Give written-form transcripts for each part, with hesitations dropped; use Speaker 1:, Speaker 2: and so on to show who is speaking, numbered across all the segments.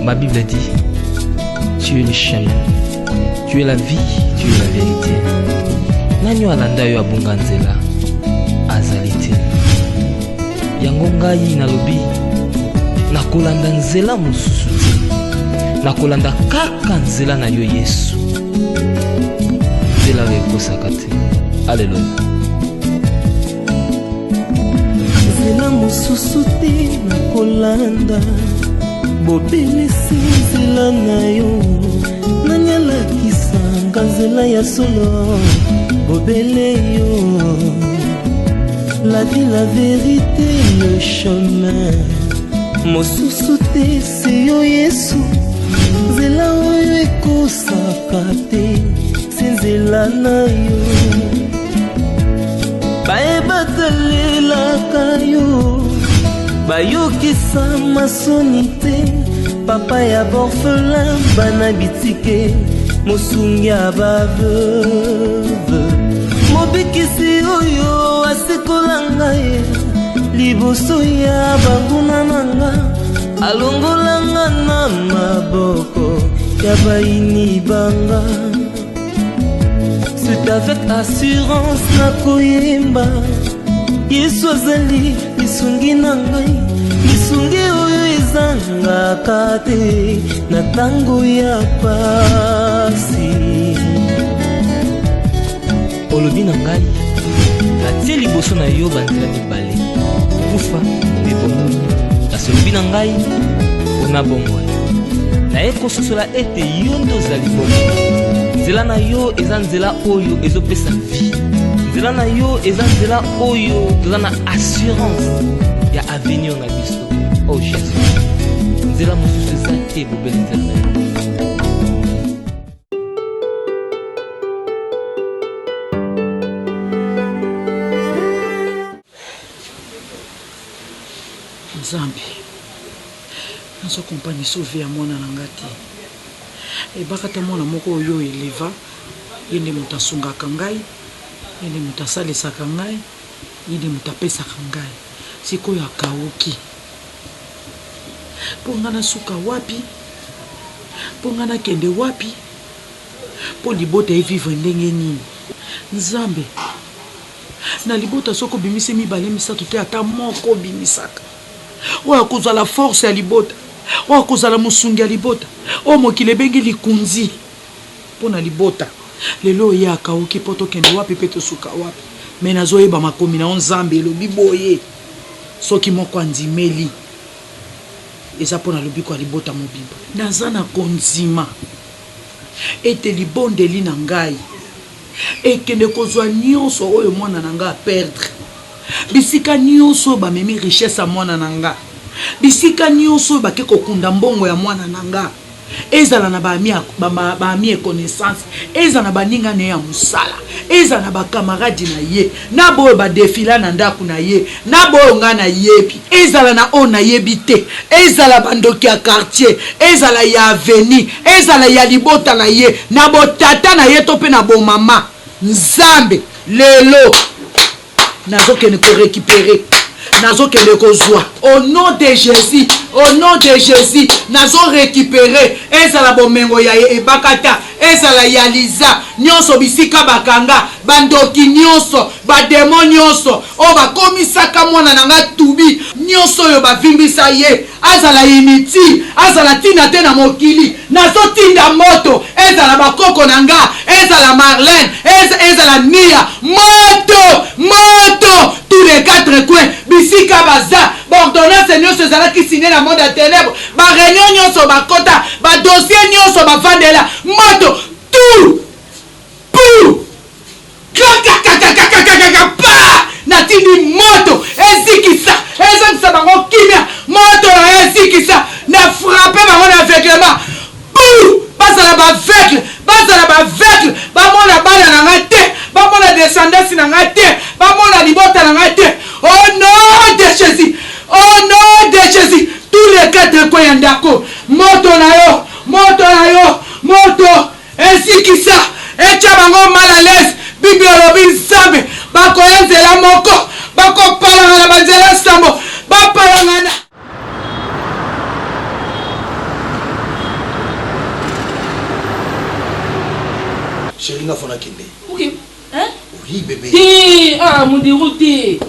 Speaker 1: Ma Bible dit, tu es le chemin, tu es la vie, tu es la vérité. Nanyo alanda yo abunga nzela azali te. Yango ngai nalobi nakolanda nzela mosusu te. Nakolanda kaka nzela na yo Yesu. Nzela ekosaka te. Alléluia.
Speaker 2: Nzela mosusu te nakolanda. Bobelisi nzela na yo nani alakisanga nzela ya solo bobele yo. La vie, la vérité, le chemin mosusu te se yo Yesu. Nzela oyo ekosaka te se nzela na yo. Bayebatalelaka yo bayokisa masoni te. Papa ya borphelin bana bitike mosungi ya baveuve. Mobikisi oyo asikola ngai liboso ya banguna nanga alongolanga na maboko ya baini banga. C'est avec assurance nakoyemba Yesu azali misungi na ngai, misungi oyo ezangaka te na tango ya pasi.
Speaker 1: Olobi na ngai natie liboso na yo banzela mibale kufa mpe bomoi. Kasi olobi na ngai mpona bomoi naye kososola ete yo nde ozali bomoi. Nzela na yo eza nzela oyo ezopesa vie. Nzela na yo eza nzela oyo toza na assurance ya avenir na biso. Oh Jésus, nzela mosusu eza te bobeli nzela na yo.
Speaker 3: Nzambe nazo kompani sauve ya mwana na ngati ebakata mwana moko oyo eleva yende moto asungaka ngai, yende moto asalisaka ngai, yende moto apesaka ngai. Sikoyo akauki mpo nga nasuka wapi, mpo nga nakende wapi, mpo libota evivre ndenge nini. Nzambe na libota soko bimise mibale misato te ata moko bimisaka oyo akozala force ya libota, oyo akozala mosungi ya libota, oyo mokili ebengi likunzi mpo na libota. Lelo oyo akauki mpo tokende wapi mpe tosuka wapi. Me nazoyeba makomi na yo Nzambe elobi boye soki moko andimeli eza mpo na lobiko ya libota mobimba. Naza na konzima ete libondeli na ngai ekende kozwa nyonso oyo mwana na ngai aperdre. Bisika nyonso bamemi richesse ya mwana na ngai, bisika nyonso bake kokunda mbongo ya mwana na ngai, ezala na baami connaissance, ezala na baninga ne ya musala, ezala na bakamaradi na ye, na boyo badefila na ndaku na ye, na boyo nga na yebi, ezala na o na yebi te, ezala bandoki ya quartier, ezala ya avenue, ezala ya libota na ye, na botata na ye to pe na bo mama. Nzambe lelo nazokende ko récupérer, nazokende kozwa au nom de Jésus, au nom de Jésus nazo récupérer. Ezala bomengo ya ebakata, ezala ya liza nyonso bisika bakanga bandoki nyonso bademo nyonso o bakomisaka mwana nanga tubi nyonso yo bavimbisa ye, azala initi, azala tina te na mokili, nazo tinda moto, ezala bakoko nanga, ezala Marlène, ezala Nia, moto tous les quatre coins bisika baza ordonnance nyonso ezala ki signé na monde ya ténèbres, ba réunion nyonso bakota, ba dossier nyonso bavandela moto tout pou pa natindi moto ezikisa, ezikisa bango kimia, moto na ezikisa na frappé bango na aveuglement, treko ya ndako moto na yo moto esikisa echa bango mal à l'aise bible olobi nzambe bakoya nzela moko bakopalanga na banzela nsambo bapalangana.
Speaker 4: Chérie, nga fona kende.
Speaker 5: Ok. Hein?
Speaker 4: Oui, bébé.
Speaker 5: Ah, mon dérouté.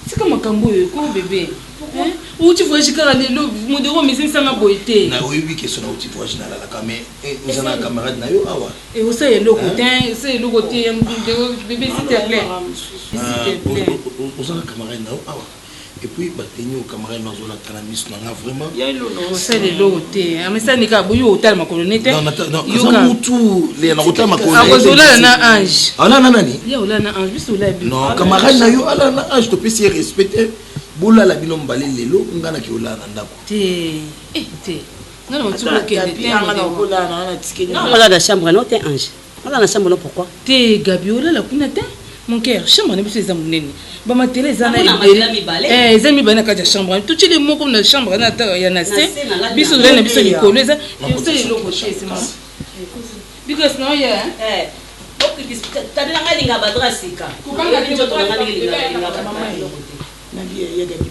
Speaker 5: C'est comme un cambo, quoi, bébé? Hein? Où tu vois, j'ai carrément mon dérouté, mais c'est ça ma beauté.
Speaker 4: Na oui, oui, que son outil pour agir dans la camé. Nous avons un camarade na yo, awa.
Speaker 5: Et où ça, il y a le côté, c'est le côté, bébé, s'il te plaît. S'il te plaît.
Speaker 4: Nous avons un camarade na yo, awa. Et puis, batenyo camarade na zo la cannabis na vraiment.
Speaker 3: Ya ilo no.
Speaker 5: Ça, le côté. Mais ça, n'est qu'à bouillir au tel ma colonette.
Speaker 4: Non, ça moutou, les na hotel ma
Speaker 5: colonette. Ah, vous là, na ange.
Speaker 4: Ah, non, nani?
Speaker 5: Il y a là, na ange, juste là.
Speaker 4: Non, camarade na yo, ala na ange, tu peux s'y respecter. Boula la bilom balé lelo, ngana ki ola na ndako.
Speaker 5: Te. Non, tu vois que
Speaker 6: non, on a la chambre, non, t'es ange. On a la chambre, non, pourquoi?
Speaker 5: T'es Gabiola, la kunate. Mon cœur, chambre, n'est pas les amoureux. Bah, ma télé, ça n'a
Speaker 6: pas.
Speaker 5: Les amis, bah, n'a qu'à chambre. Tous les mots comme la chambre, il y en a assez. Bisous, là, bisous, Nicolas. Je sais, l'autre côté, c'est moi. Because now, yeah.
Speaker 6: T'as bien la linga badrasika.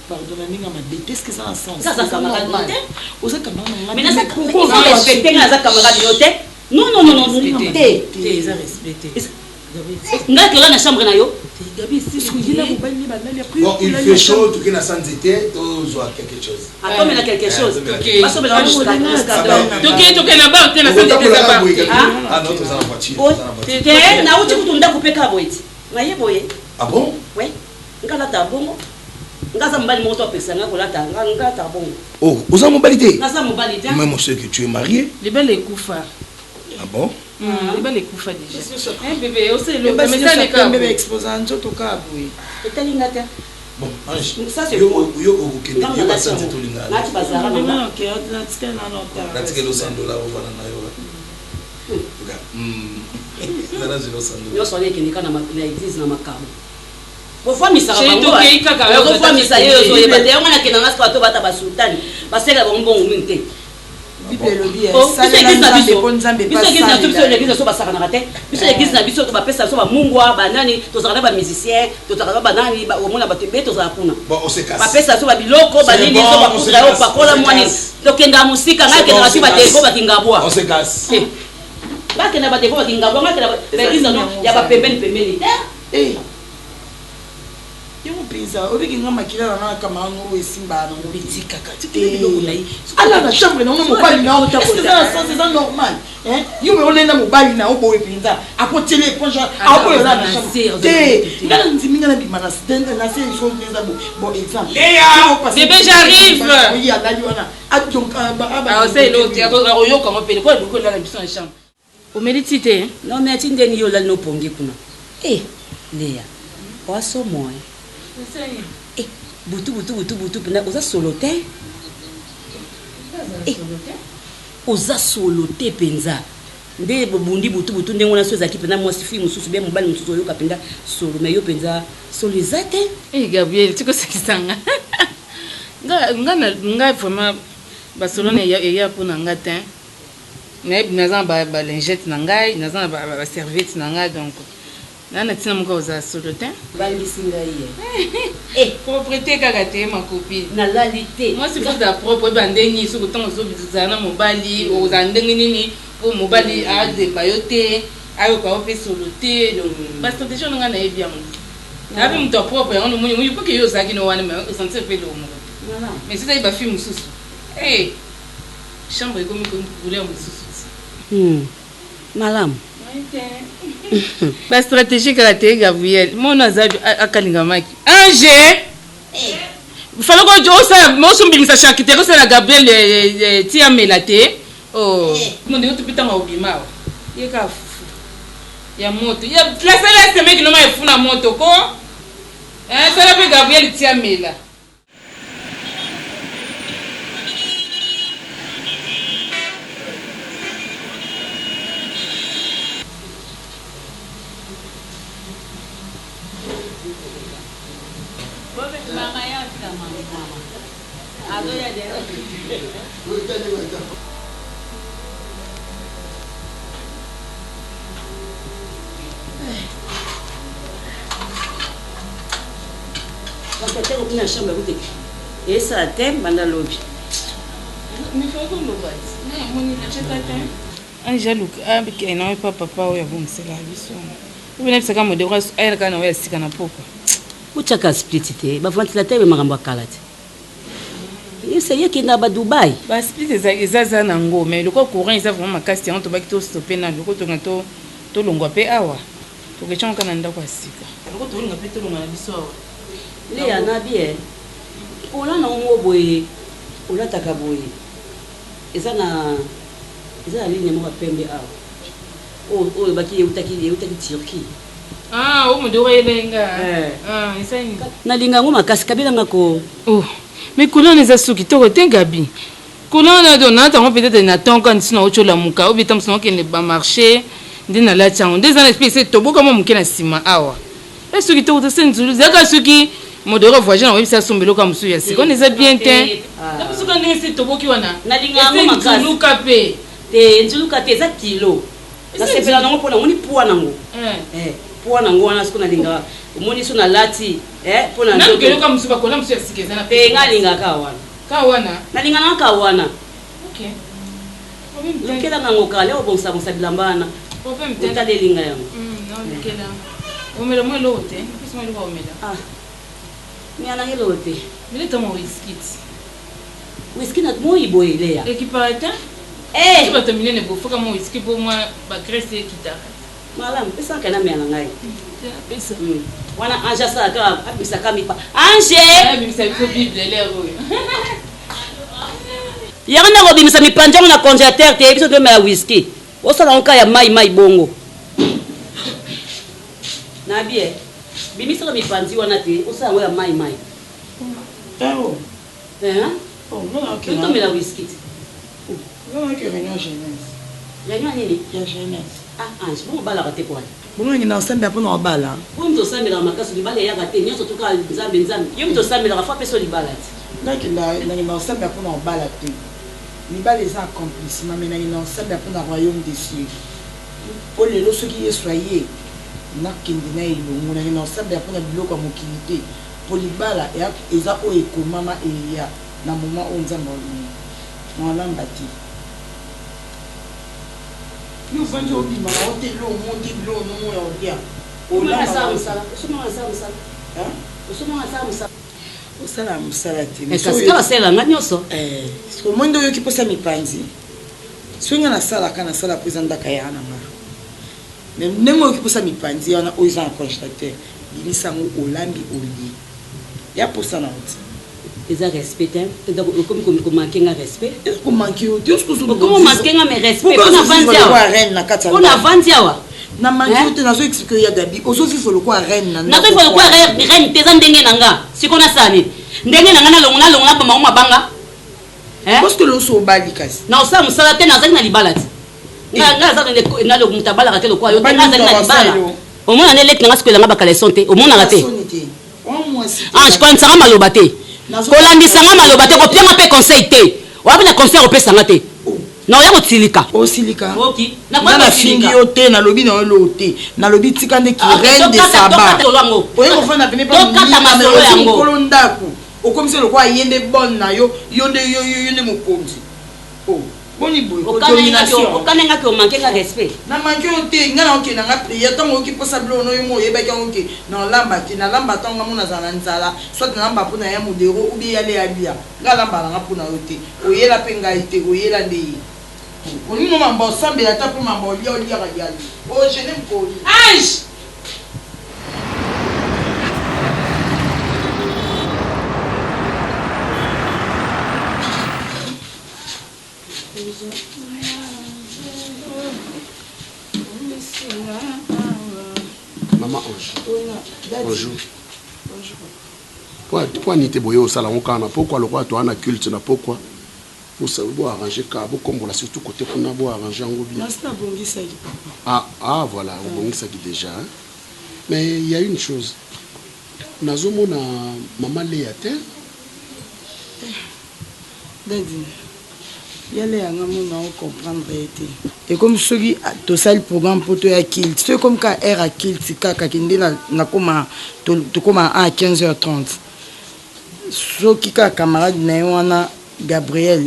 Speaker 3: Pardon, ma déteste que ça ensemble.
Speaker 6: Ça, ça, camarade.
Speaker 3: Aux camarades,
Speaker 6: mais ça, pourquoi vous respectez les camarades? Non,
Speaker 5: t'es respecté.
Speaker 6: Nga que là na chambre na yo.
Speaker 4: Bon, il fait chaud, tout qui n'a sans été, tu as quelque chose.
Speaker 6: Attends, mais là quelque chose. Pas sur le
Speaker 5: Donc na ba t'es na sans été ça.
Speaker 4: Ah non, tu as la voiture.
Speaker 6: T'es na uti kutunda kupeka boiti. Ngaye boye.
Speaker 4: Ah bon?
Speaker 6: Oui. Nga la ta bongo. Nga za mbali moto pesa nga ko la ta nga ta bongo.
Speaker 4: Oh, aux amobalité.
Speaker 6: Nga za mobalité.
Speaker 4: Même mon que tu es marié.
Speaker 5: Les belles écouffa.
Speaker 4: Ah bon?
Speaker 5: Les belles écouffa déjà. Hein bébé, aussi le
Speaker 3: mais ça n'est
Speaker 5: pas
Speaker 3: bébé exposant tout au cas oui.
Speaker 6: Et talinga ta.
Speaker 4: Bon, Ange.
Speaker 6: Ça c'est
Speaker 4: yo ok. Yo
Speaker 6: pas
Speaker 4: pas santé tout linga.
Speaker 6: Là tu bazara
Speaker 3: Non,
Speaker 6: maman.
Speaker 3: OK, on a tika na nota.
Speaker 4: Na tika lo $100 ovana na yo. Nana zero $100.
Speaker 6: Yo sonné ki nika na église na makamo. Bo fois misaka
Speaker 5: bango. Chez Toké kaka.
Speaker 6: Bo fois misa yo so yeba te ngana kena ngasko to bata ba sultani. Baseka bongo nguminte.
Speaker 3: Bible lobi
Speaker 6: ça l'église na biso l'église na so basaka na te. Biso l'église na biso to ba pesa so ba mungwa ba nani to zaka ba musicien to zaka ba nani ba omona ba tembe to zaka kuna.
Speaker 4: Bon, on se casse.
Speaker 6: Ba pesa so ba biloko ba nini so ba kudra yo pa kola mwani. To kenda musika ngake na ba te ba kingabwa.
Speaker 4: On se casse.
Speaker 6: Ngake na ba te ba kingabwa ngake na ba l'église no ya ba pembeni.
Speaker 3: Yo pesa obiki ngama kila na kama ngo esimba na
Speaker 5: Petit kaka. Tu connais biloko na yi.
Speaker 3: ala na chambre na mobali na ota ko c'est ça normal hein yo me onena mobali na obo epinza apotele ponja apo yo na chambre te ngala nziminga na bimana stand na c'est une chose neza bon exemple
Speaker 5: Bébé, j'arrive.
Speaker 3: oui ala yo na donc
Speaker 5: Ah, c'est l'autre. Yo comment pele quoi beaucoup là la mission en chambre. Au méditer.
Speaker 6: Non mais tindeni yo la no pongi kuna. Léa. Oaso moi. Butu pena oza solote. Oza solote penza. Nde bobundi butu ndenge wana so ezaki pena mwasi fi mususu bien mobali mususu oyoka penda solo me yo penza solo ezate.
Speaker 5: Gabriel, tu sais ça nga. Nga vraiment Barcelone ya pour nga tin. Naza ba lingette na ngai, naza ba serviette na ngai donc. Nana tina muka oza solote.
Speaker 6: Bangisi ngai.
Speaker 5: Propriété kaka ma copine.
Speaker 6: Na lalité.
Speaker 5: Moi c'est pour ta propre bandeni so kotango so bizana mobali oza ndenge nini pour mobali a de bayote ayo ka ope solote donc parce que déjà nga na bien. Na bi mto propre on mo yo ko ke yo zaki no wana mais santé pe lo mo. Mais c'est ça il va film mususu. Chambre comme couleur mususu.
Speaker 6: Malam.
Speaker 5: La stratégie caractère Gabriel, mon azadu akalingamaki. Ange. Fallait que je ça, moi je me dis ça qui te la Gabriel tia melate. Oh, mon dieu tu putain obima. Yeka fufu. Ya moto. Ya la sala ce mec no ma funa moto ko. Ça la Gabriel tia mela.
Speaker 6: Bakatero kuna shamba kuti. Esa tem banda lobby.
Speaker 5: anjaluka nawe papa oyo abomisela biso ubinabisaka modeko ayelaka nawe yasika na poko
Speaker 6: uchaka split te baventilateur be makambo akala te ese yekenda ba Dubai
Speaker 5: basplit ezaza nango mais loko courant eza vraiment makasi yango tobaki tostope na loko tonga tolongwa mpe awa tokecanga na ndako ya sika loko tolinga mpe tolongwa na biso awa
Speaker 6: leya na bien olana ngo boye olataka boye eza na ligne moko pembe awa oyo baki eutaki Turquie
Speaker 5: o modeko yelenga esani
Speaker 6: nalinga yango makasi kabelanga ko
Speaker 5: mais kolona eza suki toko te gabi kolona do na tango peut-être na tonka nsina ochola muka obita msina okende ba marché nde na la chango nde za na espèce toboka mo muke na sima awa suki toko te senzulu zaka suki modero voyage na webisa sombelo ka musu ya siko neza bien te na musuka ndenge se toboki wana
Speaker 6: nalinga yango makasi
Speaker 5: luka pe
Speaker 6: te nzuluka te eza kilo nasepela nango mpona omoni puwa nango puwa nango wana siko nalinga omoni so na lati mpona
Speaker 5: nakeloka musu bakola musu ya sika eza na
Speaker 6: pe nga alingaka wana
Speaker 5: ka wana
Speaker 6: nalinga nango ka wana
Speaker 5: okay
Speaker 6: lokelanga ngo kala obongisabongisa bilamba wana otalelinga yango
Speaker 5: omela mo eloko te mpesi mo eloko omela
Speaker 6: mianange eloko te
Speaker 5: mileta mo wiskit
Speaker 6: wiski na moi boye leya
Speaker 5: ekiparata bato minene bofoka mo wiski mpo mwa bagrese ekitaka
Speaker 6: malamu pesaka na miana ngai wana ange asalaka abisaka mipa ange
Speaker 5: bimisa biso bible lere oyo
Speaker 6: yango ndako obimisa mipanjango na congélateur te biso tomela wiski osala ngo ka ya mai bongo na bie bimisaka mipanzi wana te osala ngo ya mai tomela wiski te réunion nini ange bongo balaka te kwana
Speaker 3: bongo na osambela mpona obala
Speaker 6: po mito osambelaka makasi libala eyaka te nyonso toka nzambe yo mito osambelaka fa mpeso libala te
Speaker 3: nangi na osambela mpona obala te libala eza accomplissement me nangi na osambela mpona royaume des cieux po lelo soki yesu aye nakende na elongo nangi na osambela mpona biloko ya mokili te po libala eza oyo ekomama eya na moma oyo nzambe olamba te yo vandi obimaka otelo omonde bilo onomo ya olia osala mosala te
Speaker 6: kasi kaka salelanga nyonso
Speaker 3: omoi nde oyoki mposa mipanzi soki nga nasalaka nasala mpo eza ndaka ya nanga me ndenge oyoki mposa mipanzi wana oyo eza na congélateur bimisa yango olambi olie ya mposa na oti
Speaker 6: eza respect te okomi komanke nga respect
Speaker 3: komanke yo te
Speaker 6: okomomanke nga me respect mpona vandi awa
Speaker 3: na manki yo te nazo explique ya gabi ozovivre lokwa reine na
Speaker 6: nakovivre lokwa reine te eza ndenge na nga siko nasala nini ndenge na nga nalongo nabango mabanga
Speaker 3: parceke loso obali kasi
Speaker 6: na osala mosala te nazali na libala te nga moto abalaka te lokwa yo te nazali na libala omona nde leki nanga siko elanga bakaleson te omonaka te kolandisanga maloba te kolandisanga maloba te kopianga mpe conseil te oyabi na conseil opesanga te na oya kotilika
Speaker 3: osilika nga nafingi yo te nalobi na yo lo te nalobi tika ndeki reine de saba oye kofanda pene mpeokolo ndako okomisi lokwa ye nde bone na yo yo nde mokonzi boni boye
Speaker 6: okanengaki omanke nga respect
Speaker 3: na manke yo te nga na okenda nga priere ntango oyoki mposa bilo no yo mo oyebaki yango ke nalamba te nalamba ntango nga mo nazala na nzala soit nalamba mpona ya modero ubi yale ya lia nga lamba nanga mpona yo te oyela mpe ngai te oyela nde ye olino mamba osambela ata mpe mamba olia oliaka liali ogene mkoli
Speaker 5: ange
Speaker 7: Maman Ange. Bonjour. Pourquoi n'était boyo au salon kana? Pourquoi le roi toi na culte na pourquoi? Vous savez vous arranger car vous comme la surtout côté qu'on a beau arranger en bien. Ah voilà, on bon ça qui déjà. Mais il y a une chose. Nazomo na maman Léa te.
Speaker 3: Daddy. yale yanga mona o comprendre été et comme soki to sali programme poto ya kilt c'est comme ka air à kilt kaka kinde na koma to koma à 15h30 soki ka camarade na wana Gabriel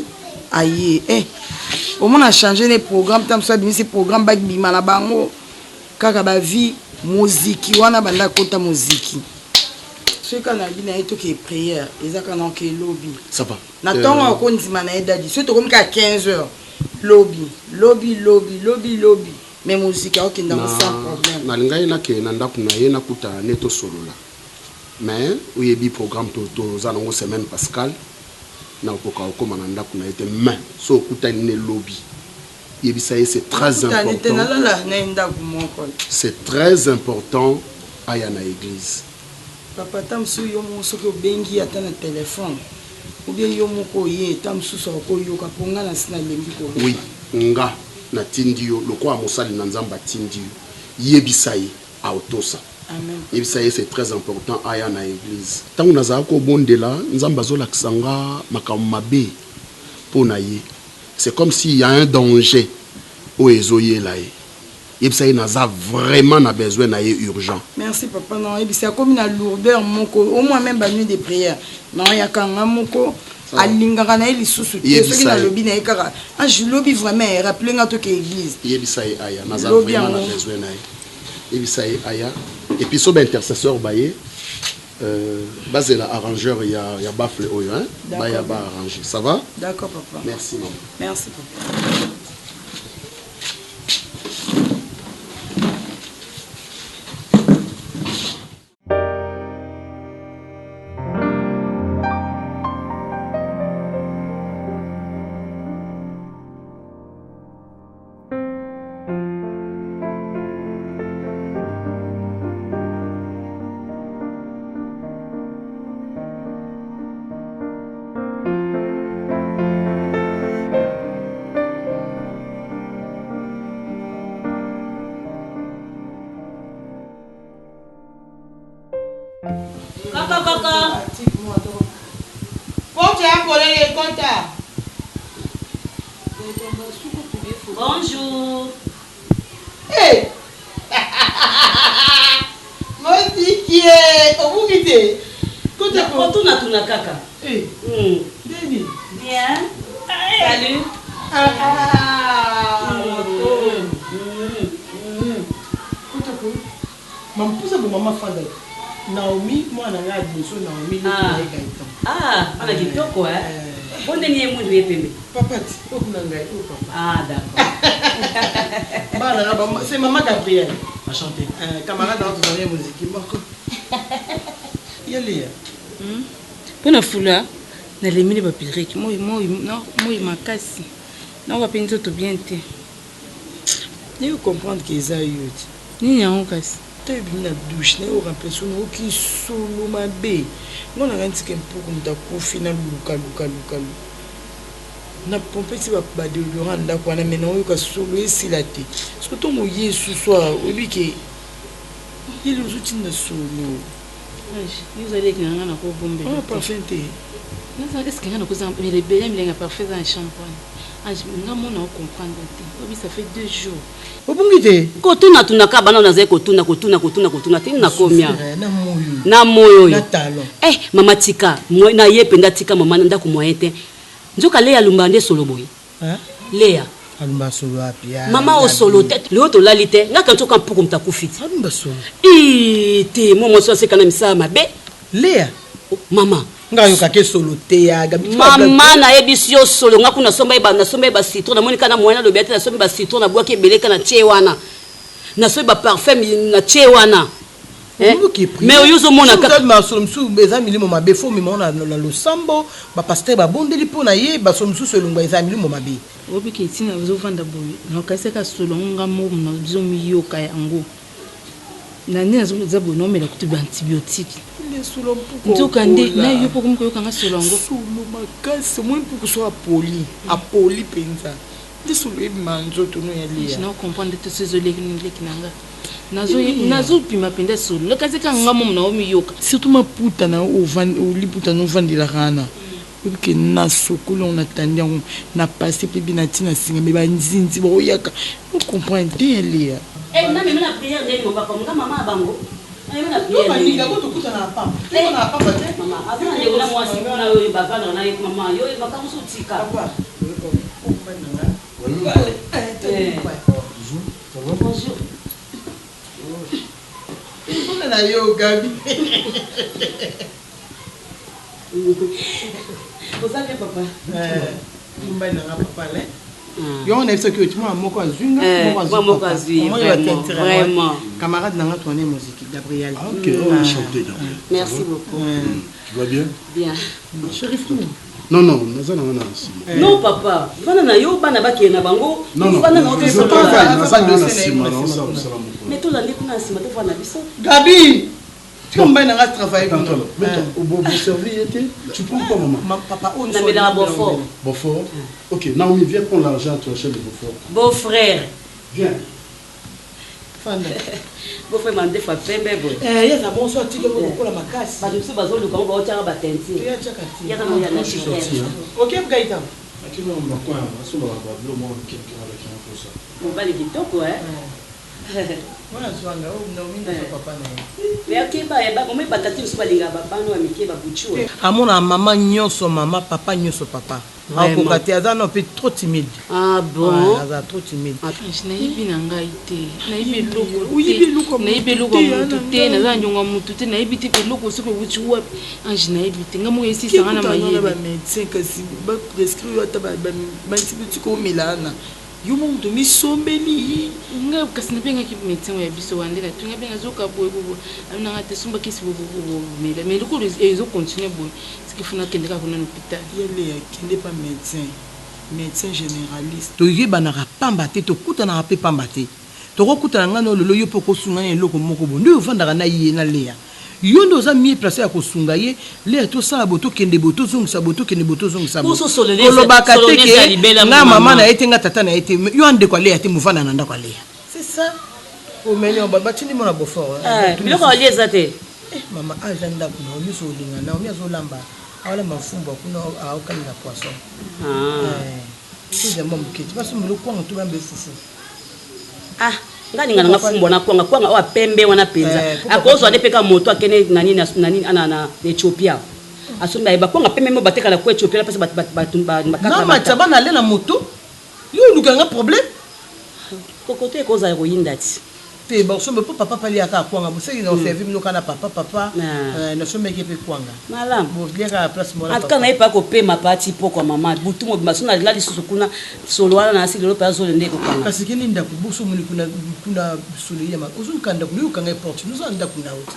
Speaker 3: aye au moins a changé les programmes tam ça bimisi programme bak bima na bango kaka ba vie musique wana banda kota musique ce qu'on a dit na eto ke prière ezaka na ke lobby
Speaker 7: ça va
Speaker 3: na tonga ko ndima na edadi surtout comme ka 15h lobby mais musique a aucun dans sans problème
Speaker 7: na lingai na ke na ndaku na ye na kuta neto solola mais oyebi programme to za nango semaine pascal na okoka okoma na ndaku na ete mais so kuta ne lobby yebi ça c'est très important c'est très important aya na église.
Speaker 3: Papa tam su yo mo so ko bengi ata na téléphone ou bien yo mo ko ye tam su so ko yo ka ponga na sina lembi ko
Speaker 7: oui nga na tindio lokwa mosali na nzamba tindio yebisai autosa
Speaker 3: amen
Speaker 7: yebisai c'est très important aya na église tangu naza ko bondela nzamba zola kisanga makammabe pona ye c'est comme s'il y a un danger o ezoye là et ça il a vraiment besoin na urgent.
Speaker 3: Merci papa non et c'est comme une lourdeur moko au moins même la nuit de prière non ya kanga moko alingaka na eli susu te soki na lobi na ekaka ah je lobi vraiment rappeler ngato ke église
Speaker 7: yebisa aya na vraiment na besoin na yebisa aya et puis so ba intercesseur baye basé la arrangeur il y a bafle oyo hein ba ya ba arranger ça va
Speaker 3: d'accord papa
Speaker 7: merci maman
Speaker 3: merci papa.
Speaker 6: Bonjour.
Speaker 3: Hey! Modifié! Au bout de quand tu as
Speaker 6: tout na kaka.
Speaker 3: Hey! Baby!
Speaker 6: Bien. Salut.
Speaker 3: Maman pousse pour maman Fada. Naomi, moi on a dit so Naomi le gaïtan.
Speaker 6: Ah, on a dit quoi hein? Bon dernier mot de pembe.
Speaker 3: Papa, tu peux n'engager papa.
Speaker 6: Ah d'accord.
Speaker 3: Bah c'est maman Gabriel. Enchanté. Camarade dans la musique moko. Yale.
Speaker 5: Pona fula na lemile ba piriki moi makasi. Na va penser tout bien te.
Speaker 3: Il faut comprendre que ça yut.
Speaker 5: Ni yango kasi.
Speaker 3: Tu na douche na remplacer no ki solo mabe. Non na ngantike mpoko mtakufi na luka. Na pompe ti ba déodorant ndako na mena oyo ka solo esilate. Surtout mo yesu soir obike. Il nous outils na solo.
Speaker 5: Vous allez que ngana ko bombe.
Speaker 3: Oh parfum te.
Speaker 5: Non est-ce que ngana ko za mais les belles me parfait dans shampoing. Ah je ngamo na comprendre te. Obi ça fait 2 jours.
Speaker 3: Obungite.
Speaker 6: Kotuna tunaka bana nazaye kotuna tini na komia. Na moyo.
Speaker 3: Na talon.
Speaker 6: Mama tika, na ye penda tika mama nda ku moyen te. Nzoka Léa lumbande solo boy.
Speaker 3: Hein?
Speaker 6: Léa.
Speaker 3: Alumba solo apia.
Speaker 6: Mama o solo tête, le autre lalité, nga kanto kan pour mta kufiti.
Speaker 3: Alumba solo.
Speaker 6: Te momo so se kana misa mabe.
Speaker 3: Léa.
Speaker 6: Mama.
Speaker 3: Nga yoka ke solo te ya gabi.
Speaker 6: Mama na ebisio solo nga kuna somba ba citron na monika na moyena lobete na somba ba citron na boake beleka na chewana. Na somba parfum na chewana. Mais oyozo mona
Speaker 3: ka ma somsu beza milimo mabe fo mi mona na lo sambo ba pasteur ba bondeli pona ye ba somsu selungwa eza milimo mabe.
Speaker 5: Obi ke tina zo vanda boy. Na kaseka solo nga mo na zo mi yoka yango. Na nina zo zabo no mela kutuba antibiotique.
Speaker 3: Nzoka
Speaker 5: nde na yo poko mko yoka nga solo ngo
Speaker 3: solo makasi mo mpuku so apoli penza. Ndi solo e manzo to no ya lia.
Speaker 5: Je na comprendre tout ces oleki nanga. Nazo pima penda solo. Le kaseka nga mo na omi yoka.
Speaker 3: Surtout ma puta na o liputa no vandila kana. que na sokolo on attendait na passé puis bien tina singa mais ba nzinzi ba oyaka on comprend bien Léa.
Speaker 6: Eh na même la prière de mon papa mon maman bango. Même la prière.
Speaker 3: Papa ni gabo to kuta na papa. Tu na papa te
Speaker 6: maman. Avant de na moi si na yo ba va na yo maman yo ba ka muso tika. Bonjour.
Speaker 3: On a yo Gabi.
Speaker 6: Vous savez papa.
Speaker 3: Mba na papa là. Yo on a fait que tu m'as moko azunga,
Speaker 6: moko azunga. Vraiment.
Speaker 3: Camarade nanga tourner musique Gabriel.
Speaker 7: OK, chanter donc.
Speaker 6: Merci beaucoup.
Speaker 7: Tu vas bien?
Speaker 6: Bien.
Speaker 3: Chérif.
Speaker 7: Non, naza nanga na sima.
Speaker 6: Non papa, vana na yo bana bakeye na bango.
Speaker 7: Non,
Speaker 6: vana na ote
Speaker 7: ça va, naza na sima, non ça.
Speaker 6: Mais tout l'année kuna sima to vana biso.
Speaker 3: Gabi. Tu vas bien travailler comme toi.
Speaker 7: Mais toi, au bon servir était. Tu prends quoi maman?
Speaker 3: Papa on
Speaker 6: a mis dans Beaufort.
Speaker 7: Beaufort. OK, Naomi viens prendre l'argent toi chez le Beaufort.
Speaker 6: Beau-frère.
Speaker 7: Viens.
Speaker 3: Fanda.
Speaker 6: Beau-frère m'a des fois pembe boy.
Speaker 3: Il y a ça bon sorti que vous la macasse.
Speaker 6: Ba biso bazo luka ngo otya ba tenti.
Speaker 3: Il y a chakati.
Speaker 6: Ya kama ya na chikere.
Speaker 3: OK Gaïta.
Speaker 7: Akili on va quoi? On va ba blo mo quelqu'un avec un peu ça.
Speaker 6: On va les kitoko
Speaker 3: Voilà zwanga o Naomi na papa na.
Speaker 6: Mais OK ba ba comme ba tati so balinga ba bano wa mike ba buchu.
Speaker 3: Amona maman nyonso mama papa nyonso papa. Akoka te aza no peut trop timide.
Speaker 6: Ah bon?
Speaker 3: Aza trop timide.
Speaker 5: Je n'ai pas ngai te. Naibi loko. Naibi loko mutu te na zanjonga mutu te naibi te loko soko wuchi wapi. Ange naibi te ngamu esi sangana mayebe.
Speaker 3: Ba médecin kasi ba prescrire ata ba antibiotique o milana. Yo mon de misombeli.
Speaker 5: Nga kasi na benga ki médecin ya biso wandela tu nga benga zoka boy bobo. Amina ngate sumba kisi bobo mais loko ezo continuer boy. Ce qu'il faut na kendeka kuna hôpital.
Speaker 3: Yele kende pas médecin généraliste. To yeba na pamba te to kuta na pe pamba te. To ko kuta nga no lolo yo poko sunga ne loko moko bo. Ndio vanda na ye na Léa. Yo ndo za mi placé ya kosunga ye Léa to sala boto kende boto zongisa boto kende boto zongisa boto. Kolobaka te ke na mama na ete nga tata na ete yo ande kwa Léa te muvana na nda kwa Léa. C'est ça. O menyo baba tini mona Beaufort.
Speaker 6: Biloko alieza te.
Speaker 3: Mama agenda kuna oliso olinga na omi azolamba awala mafumba kuna aokanga poisson. C'est bon muketi parce que muloko ngo to bambe fufu.
Speaker 6: Ngani ngana ngafumbo na kwanga wa pembe wana penza. Akozo adepeka moto akene nani ana Ethiopia. Asomba eba kwanga pembe mo bateka la kwa Ethiopia parce makaka.
Speaker 3: Na mataba na le na moto. Yo lukanga problème.
Speaker 6: Kokote koza yoyinda ti.
Speaker 3: Te ba sombe papa pali aka kwanga bo seki na faire vivre kana papa na sombe ke pe kwanga.
Speaker 6: Malam.
Speaker 3: Bo liaka place mo na.
Speaker 6: Atka na epa ko pe ma parti poko mama butu mo basuna la lisusu kuna solo wana na asili lo pa zo lende ko kwanga.
Speaker 3: Kasi kini nda ku buso muli kuna solo yema. Ozun kanda ku kanga porte. Nous anda kuna uti.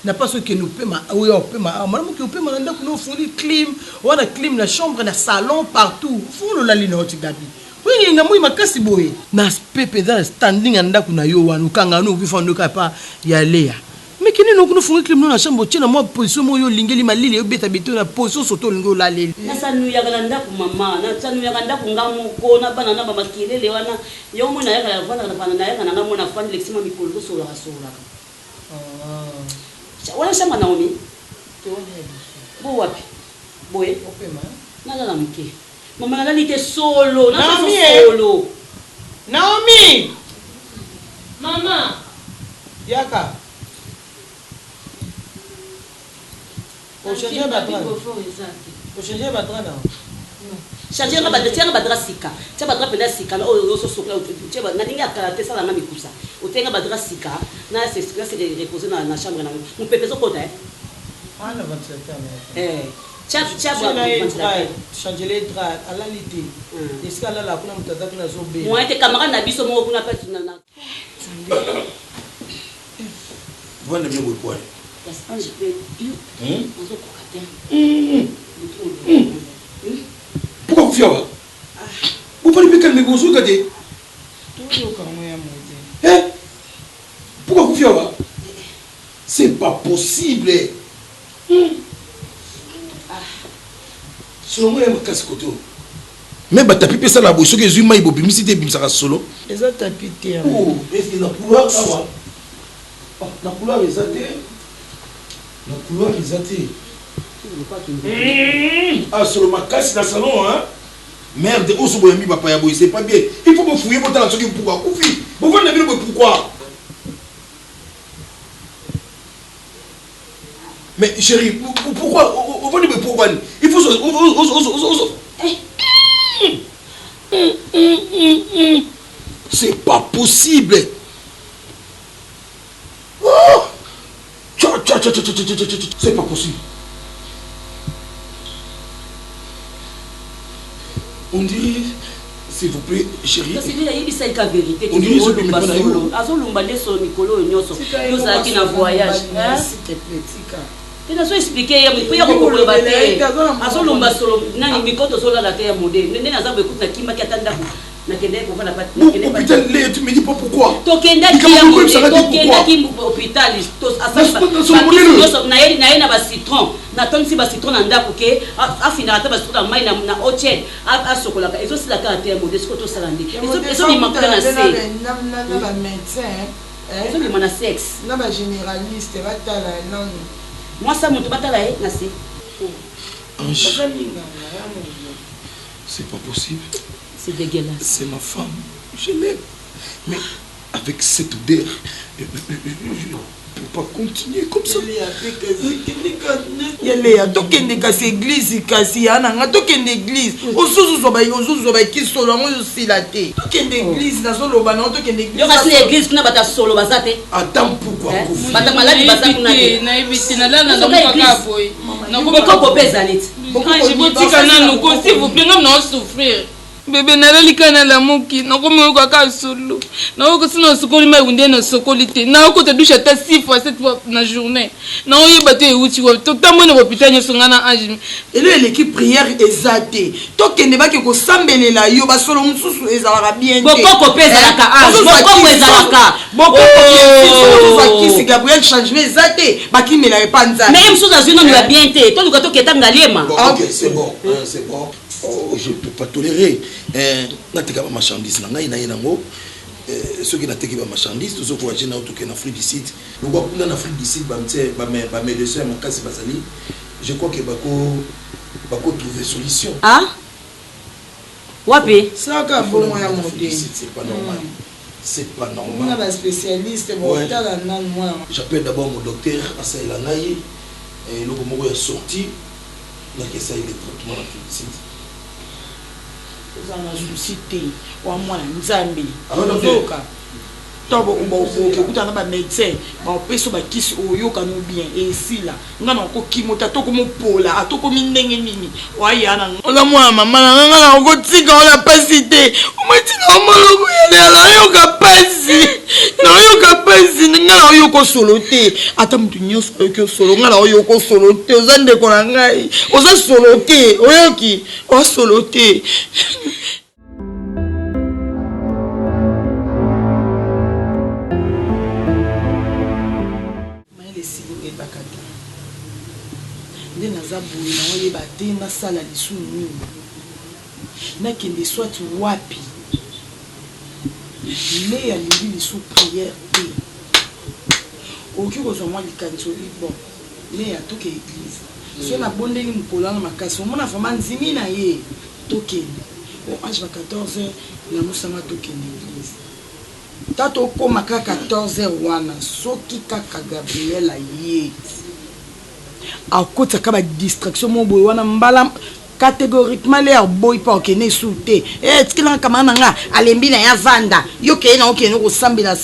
Speaker 3: Na pas ce que nous paiement oui on paiement madame que paiement nda kuna fuli clim wana clim la chambre na salon partout. Fulu la lino oti gabi. Oui, nga mui makasi boye. Na pepe za standing anda kuna yo wanu kanga no vifondo kapa ya Léa. Mais kini no kuno fungi klim no na chambre tina mo position mo yo lingeli malili yo beta beto na position soto lingo la leli.
Speaker 6: Na sanu ya galanda ku mama, na sanu ya galanda ku ngamu ko na bana na ba makilele wana. Yo mo na ya kala vana na ya kana ngamu na fandi lexima mikolo so la. Wala shamba Naomi. Bo wapi? Boye.
Speaker 3: Opema.
Speaker 6: Na la mke. Mama nalite solo, na solo.
Speaker 3: Naomi.
Speaker 5: Mama.
Speaker 3: Yaka. O changer batran. O changer batran na.
Speaker 6: Changer na batran badra sika. Tia badra penda sika na o so sokla o tia na ninga karate sala na mikusa. O tenga badra sika na se reposer na chambre na. Mon pepe zo kota
Speaker 3: Ah na ventilateur.
Speaker 6: Changer
Speaker 3: les draps à la lité. Est-ce qu'elle a la kuna mutazaki na zobe?
Speaker 6: Moi était camarade na biso mo kuna peti na.
Speaker 4: Vanda bien quoi?
Speaker 6: Yes, ange pe. On zo kokate.
Speaker 4: Pourquoi vous fiez? Vous parlez plus calme vous regardez. Pourquoi vous fiez? C'est pas possible. Selon moi, il y a un casse-côté. Mais bah t'as pipé ça là, ce que Zuma il bobi misi te bim ça solo.
Speaker 3: Les autres t'as pité.
Speaker 4: Oh, est-ce que la couleur ça va? La couleur est zatée. La couleur est zatée. Ah, sur le macasse dans le salon, hein? Merde, où sont les papa ya boy, c'est pas bien. Il faut me fouiller pour t'en sortir pourquoi. Oufi, pourquoi on a vu le pourquoi? Mais chérie, pourquoi? On va dire pourquoi? Il faut c'est pas possible. Oh! C'est pas possible. On dirait, s'il vous plaît, chérie. On dirait ce que je tu me dis pas pourquoi. C'est pas possible.
Speaker 6: C'est dégueulasse.
Speaker 4: C'est ma femme. Je l'aime. Mais avec cette odeur, je ne peux pas continuer comme ça.
Speaker 3: Il y a tout qui est cassé l'église, il y a tout qui est l'église. Au sous-sous, qui sont là, aussi la tête. Tout qui est l'église, dans son loban, tout qui est l'église.
Speaker 6: Il y a l'église qui n'a pas de solo, basate.
Speaker 4: Attends, pourquoi?
Speaker 6: Madame malade, basate, on a dit.
Speaker 5: S'il vous plaît, non souffrir. Bébé nalika na la muki nakomo kaka solo nako sino sokoli mai unde na sokoli te nako te douche ta 6 fois 7 fois na journée na oyi bato euti ko to tambo na hôpital nyo songana ange
Speaker 3: et l'équipe prière ezate to kende ba ke ko sambelela yo ba solo mususu ezalaka bien te
Speaker 6: boko pesa la ka boko ezalaka
Speaker 3: boko ko ki si Gabriel changement ezate ba ki mela epanza
Speaker 6: mais mususu azino ni ba bien te to luka to keta ngaliema.
Speaker 4: OK, c'est bon, c'est bon. Oh, je ne peux pas tolérer. Nateka ma marchandise na ngai na yenango. Ceux qui nateka ma marchandise, tous ceux qui voyagent na autour en Afrique du Sud. Le gars en Afrique du Sud, ba médecin ma kasi basali. Je crois que bako trouver solution.
Speaker 6: Ah? Wapi?
Speaker 3: Ça ka bon moyen monter.
Speaker 4: C'est pas normal. C'est pas normal.
Speaker 3: On a un spécialiste
Speaker 4: J'appelle d'abord mon docteur Asaïla Naye et le moment où il est sorti, il a essayé les traitements en Afrique du Sud.
Speaker 3: tobo uboke kutana ba médecin ba peso ba kisi oyoka no bien esila ngana ko kimota to ko mopola atoko mindenge nini wayana ola mwana mama ngana ko tika ola pasite umatina omoloko yela yoka pasi na yoka pasi ngana oyoko solo te ata mtu nyonso oyoko solo ngana oyoko solo te ozande ko na ngai oza solo te oyoki o solo te. Nde naza boye na oyeba te nasala lisu nini nakende swati wapi me alingi lisu prière te okoki kozwa mwa likanisi oyi bon me atoke église so nabondeli mokolo wana makasi omona vraimen nzimi na ye tokende age ba 14h namusanga tokende église tata okoma kaka 14h wana soki kaka Gabriel aye akota ka ba distraction mo boy wana mbala catégoriquement l'air boy pa okene souté tikila kamana nga alembi na ya vanda yo ke na okene ko sambela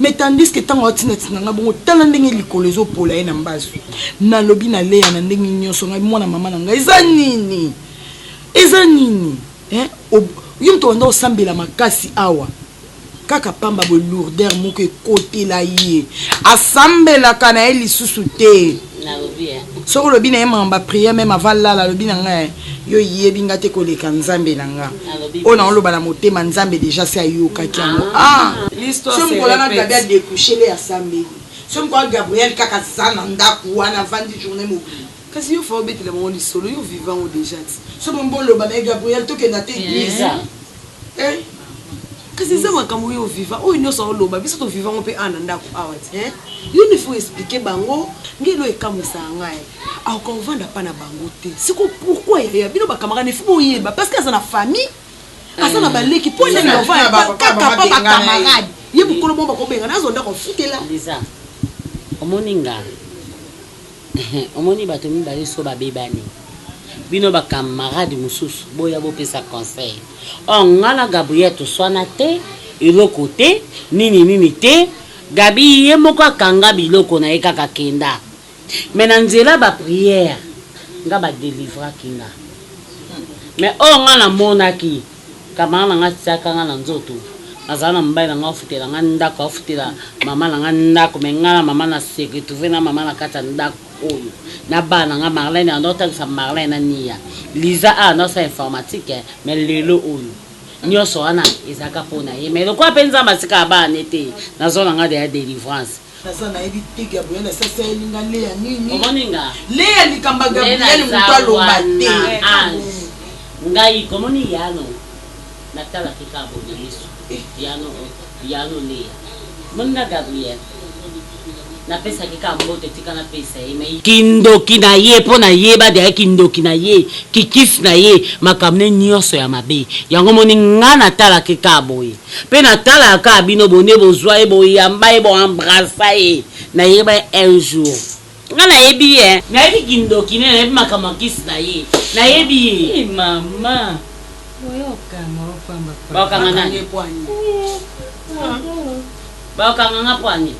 Speaker 3: mais tandis que tant otinet nga bongo tala ndenge likolo ezo pola ye na mbasu na lobi na leya na ndenge nyonso nga mwana mama na nga eza nini yo mto ndo sambela makasi awa kaka pamba bo lourdeur moko ekotela ye asambelaka na ye lisusu te soko lobi na ye mamba prière même avant lala lobi na nga yo yebi nga te koleka nzambe na nga oyo na oloba na motema nzambe déjà se ayokaki yango so mokolana gabi adekouchele asambeli so mokola Gabriel kaka za na ndako wana vandi journée mobile kasi yo fa obetela bango lisolo yo vivant o déjà so mombo oloba na ye Gabriel tokenda te église kasi kasi eza makambo oyo viva oyo nyonso oloba biso tovivango mpe ana ndako awa ti yo ne faut expliquer bango ngelo ekamwisa ngai akovanda pa na bango te siko pourquoi yaya bino bakamara ne faut boyeba parce que aza na famille aza na baleki mpo ndenge bavanda kaka pa bakamarade ye bokolo mo bakobenga nazonda kofutela
Speaker 6: Lisa omoni nga omoni bato mibale so babebani bino bakamarade mosusu boya bopesa conseil ngana Gabriel toswana te eloko te nini te Gabi ye moko akanga biloko na ye kaka kenda mais na nzela baprière nga badelivraki nga mais ngana monaki kamara na nga tiaka nga na nzoto azala na mobali na nga ofutela nga ndako afutela mama na nga ndako mais nga na mama na se retrouve na mama na kati ya ndako oyo na bana nga Marlène anotangisa Marlène na Nia Lisa anosa informatique mais lelo oyo nyonso wana ezaka mpona ye mais lokwa mpe nzambe asika ya bana te nazona nga deya délivrance
Speaker 3: naza nayebi te Gabriel asasa elinga leya nini
Speaker 6: omoni nga
Speaker 3: leya likamba Gabriel moto aloba te
Speaker 6: ngai komoni yano natalaki ka bona yesu yano leya moni na Gabriel napesaki ka mbote tika napesa ye me kindoki na ye mpo na yeba deya kindoki na ye kikisi na ye makambo nyonso ya mabe yango moni nga natalaki ka boye mpe natalaka bino bone bozwa ye boyamba ye boembrasa ye nayeba un jour nga nayebi ye nayebi kindoki ne nayebi makambo ya kisi na ye nayebi ye mama baokanga nani baokanga nga pwani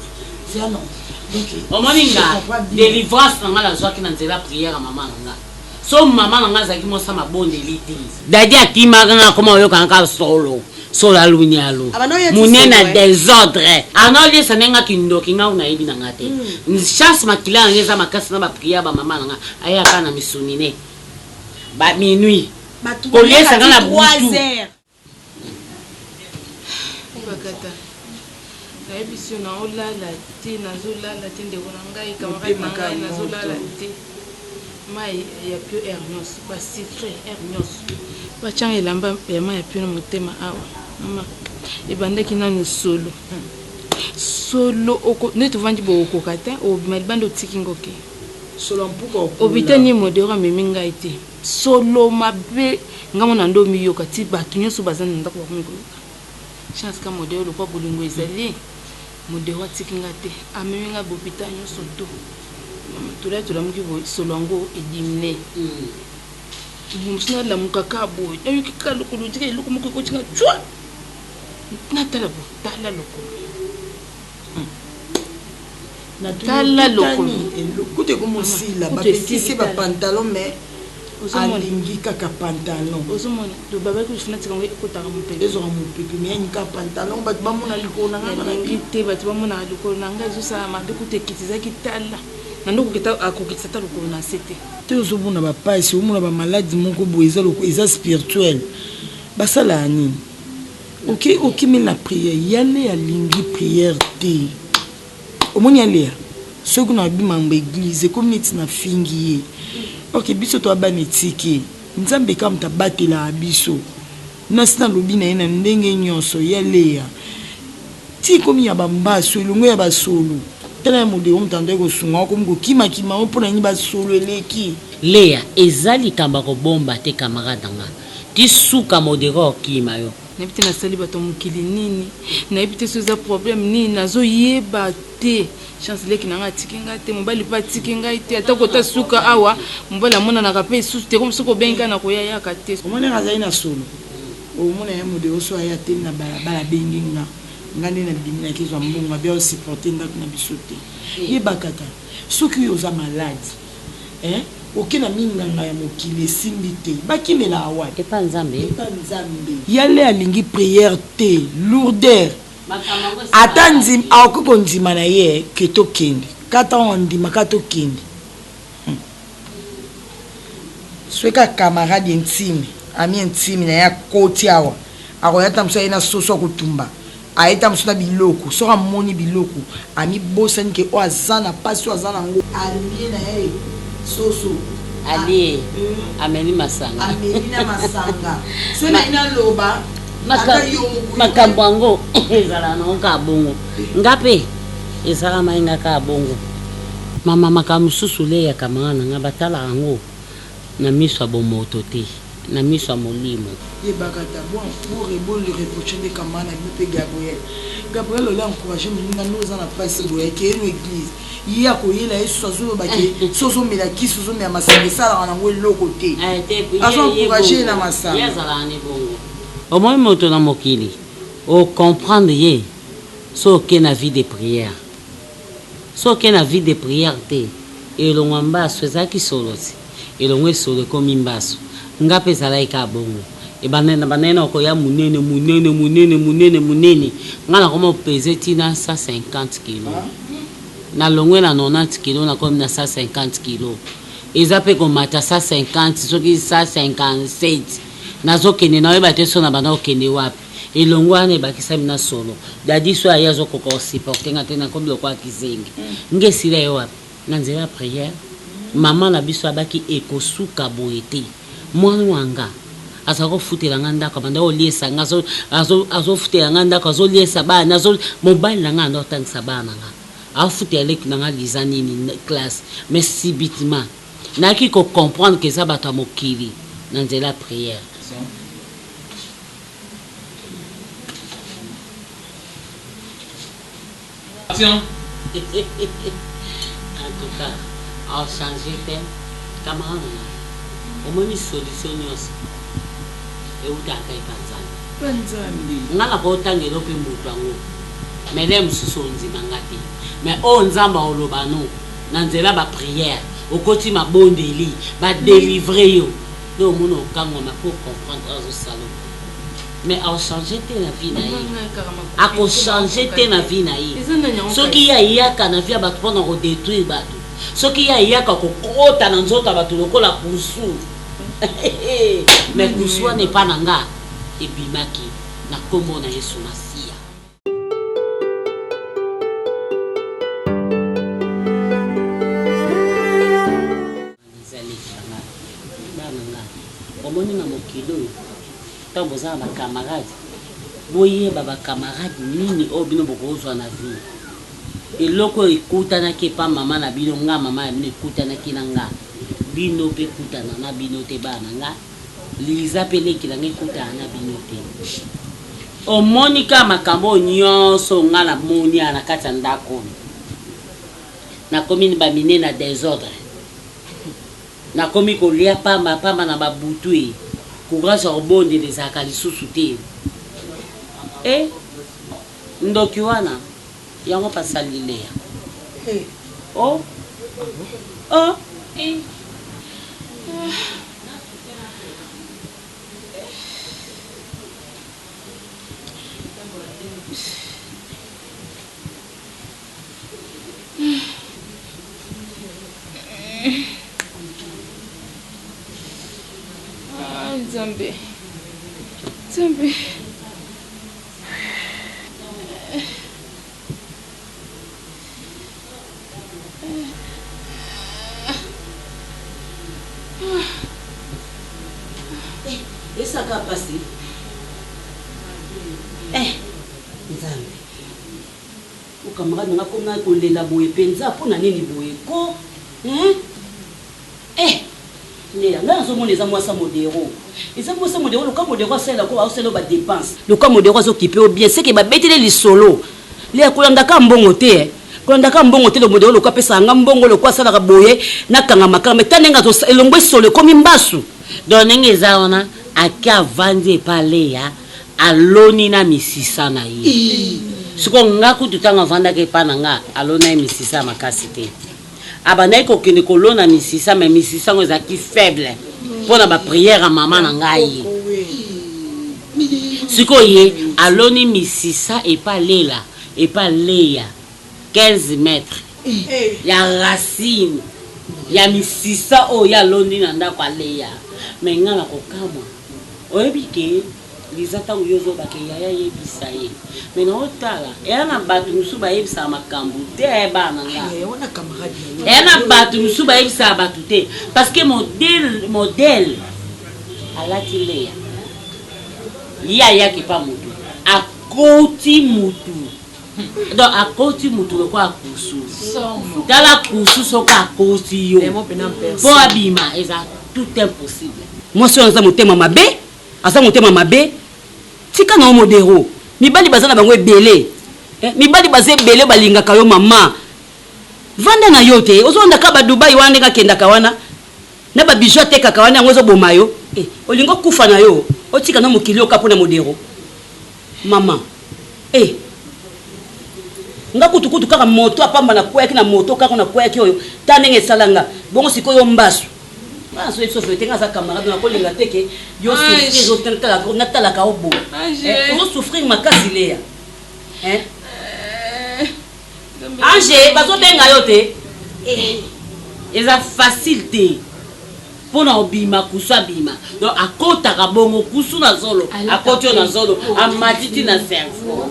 Speaker 6: omoni nga délivrance na nga nazwaki na nzela prière mama na nga so mama na nga azalaki mosa mabondeli te dadi akimaka nga koma oyokanga ka solo alunialo monene désordre anoliesa nenga kindoki nga unayebi na nga te chance makila na nga eza makasi na baprière bamama na nga ayaka na misuni ne minuit koliesa nga na butu
Speaker 5: nayebi na olala te nazolala te ndeko na ngai camarade na ngai nazolala te mai ya pio air nyonso basitre air nyonso batianga elamba ya mai ya pio na motema awa mama ebandaki nano solo nde tovandi bookoka te obima libanda otiki ngoke obitani modero amemi ngai te solo mabe ngambo na ndo miyoka ti bato nyonso baza na ndako bakomi koyoka chance ka modero lokwa bolingo ezali modero atiki nga te amemi nga bopita nyonso to tolamuki solo yango edimine mosu nalamukaka boye nayoki kaka lokolo tika eloko moko ekotinga cwa natala botala lokolo tala lokolo
Speaker 3: kute komosila bapetisi bapantalon mais alingi kaka pantalon
Speaker 5: ozomona babaki kofuna tika ngo ekotaka mopepe
Speaker 3: ezwaka mopepe mais anika pantalon bato bamona likolo na ngai
Speaker 5: nalingi te bato bamona likolo na ngai ezosala mabe kuta ekiti ezaki tala nando akokitisa ta lokolo na se te
Speaker 3: ozomona bapasi omona bamaladi moko boye eza spirituel basala ya nini okimeli na priere yale alingi priere te omoni yaleya soki na bimambo eglize ekomi neti na fingi ye ok biso toabana etike nzambe kaka moto abatelaka biso nasi nalobi na ye na ndenge nyonso yaleya ti komi ya bambaso elongo ya basolo tala ya modero moto andai kosunga okomi kokimakima o mpona nini basolo eleki
Speaker 6: leya eza likambo kobomba te camarade nga ti suka modero okima yo
Speaker 5: nayebi te nasali bato mokili nini nayebi te so eza problème nini nazoyeba te chance leki na nga atiki ngai te mobali mpe atiki ngai te ata kota suka awa mobali amonanaka mpe esusu te komi soki obengi ngai na koya yaka te
Speaker 3: omonaka azali na solo omona ya modero so aya te na balabala abengi nga nga nde nabiminaki ezwa mbongo abia osupporte ndako na biso te yebakaka soki oyo oza maladi oke na minganga ya mokili esimbi te bakimela awa
Speaker 6: epa nzambe
Speaker 3: yale alingi priere te lourdeur ata ndima akoki kondima na ye ke tokende kata ondima ka tokende soki camarade intime ami intime na ye akoti awa akoyata mosu aye na soso akotumba ayeta mosu na biloko soki amoni biloko amibosani ke oyo aza na mpasi oyo aza nango alie na ye soso
Speaker 6: alie ameli masanga
Speaker 3: ameli na masanga so na ina loba
Speaker 6: makambo yango ezala nango ka bongo ngape ezala mainga ka bongo mama makambo mosusu leyaka manga na nga batala yango na miso ya bomoto te na miso ya molimo
Speaker 3: yebaka d'abord pour le reprocher de kamana mpe Gabriel ola encourager moninga noza na place boye ke no église ya koyela yesu azolobaki sozomela kisi ozomela masanga esalaka nango eloko te azoencourage na masanga
Speaker 6: yazala ne bongo omoi moto na mokili ocomprendre ye so oke na vie de prière so oke na vie de prière te elongwa mbaso ezalaki solo te elongwa esolo ekomi mbaso ngape ezalaki ka bongo banene okoya munene nga nakoma opese ntina 150 kilo na longwe na 90 kilo nakomi na 150 kilo eza mpe komata 150 soki 157 nazokende naoyeba te so na banda okende wapi elongo wana ebakisami na solo dadi so aye azokoka osiporte nga te nakomi lokwa kizengi nga esila ye wapi na nzela ya priere mama na biso abaki ekosuka boye te mwana wanga azakofutela nga ndako banda oliesa nga azofutela nga ndako azoliesa bana mobali na nga andotangisa bana nga afutela leki na nga liza nini classe mais subitement naki kocomprendre ke eza bato ya mokili na nzela ya priere
Speaker 1: Action.
Speaker 6: En tout cas, en changer thème, camarade, au moins une solution et où t'as qu'à y penser. Nga la botang et l'opé moutango, mais l'aime sous son zimangati. Mais on zamba au lobano, nanzela ba prière, au côté ma bonne délit, ba délivrer yo. Non, mon kango ma pour comprendre au salon. Mais à changer la vie naïe, à changer la vie naïe. Ce qui y a qu'à navire à battre pour détruire bateau. Ce qui y a qu'à côté dans notre bateau, le col à poussou. Mais poussou n'est pas nanga. Et puis maki, na como na yesu masia. Omoni na mokilo. Tant vous avez des camarades, vous avez des camarades nini au bino bokozwa na vie. Et loko ekutana ke pa mama na bino nga mama na bino ekutana ki na nga. Bino pe kutana na bino te bana nga. Liza pele ki na ekutana na bino te. O monika makambo nyonso nga na moni ana kati ya ndako. Na komi ni bamine na désordre. Na komi kolia pamba na babutue. Courage au bon de les akali sous-souter. Eh, ndokiwana, yango pasalilea. Oh, oh, eh.
Speaker 5: Zambe. Zambe.
Speaker 6: Essa capacité. Zambe. O camarade nga koma kolela boye penza pona nini boye ko? Là, nous les amours à modéro. Les amours à modéro, le cas modéro, c'est là qu'on va aussi les dépenses. Le cas modéro, c'est qui peut bien, c'est qu'il va mettre les solos. Les Kolandaka mbongote, Kolandaka mbongote, le modéro, le cas pesa ngambongo, le quoi ça va boyer, nakangamaka, mais tanenga to elongwe solo comme mbasu. Donenge zaona aka vande palea aloni na misisa na yi. Siko ngaku tutanga vanda ke pananga alona misisa makasite. Abanaï kokene kolona misisa mais misisa ngo ezaki faible pour na ba prière à maman na ngai siko ye aloni misisa et pas lela et pas leya 15 mètres ya racine ya misisa o ya loni na ndako leya mais ngala kokamwa oyebike lizata uyozo bake yaya yebisa ye mais na otala yana batu musu ba yebisa makambu te bana nga
Speaker 3: wana camarade
Speaker 6: yana batu musu ba yebisa batu te parce que modèle alati leya yaya qui pas mutu akoti mutu donc akoti mutu le quoi kusu tala kusu soka akoti yo pour abima eza tout impossible moi si on a motema mabe asa motema mabe tika na modero mibali bazana bango ebele mibali baze ebele balingaka yo mama vanda na yo te ozonda ka ba Dubai wana ka kenda kawana na ba bijou te ka kawana ngozo boma yo olingo kufa na yo otika na mokili okapo na modero mama nga kutukutu kaka moto apamba na kweki na moto kaka na kweki oyo tanenge salanga bongo sikoyo mbasu so eso fete nga za camarade na kolinga teke yo souffrir zo tentala na tala ka obo on souffrir makasi leya Ange bazo benga yo te eza facile te pona obima kusu abima donc akotaka bongo kusu na zolo akoti na zolo amatiti na cerveau.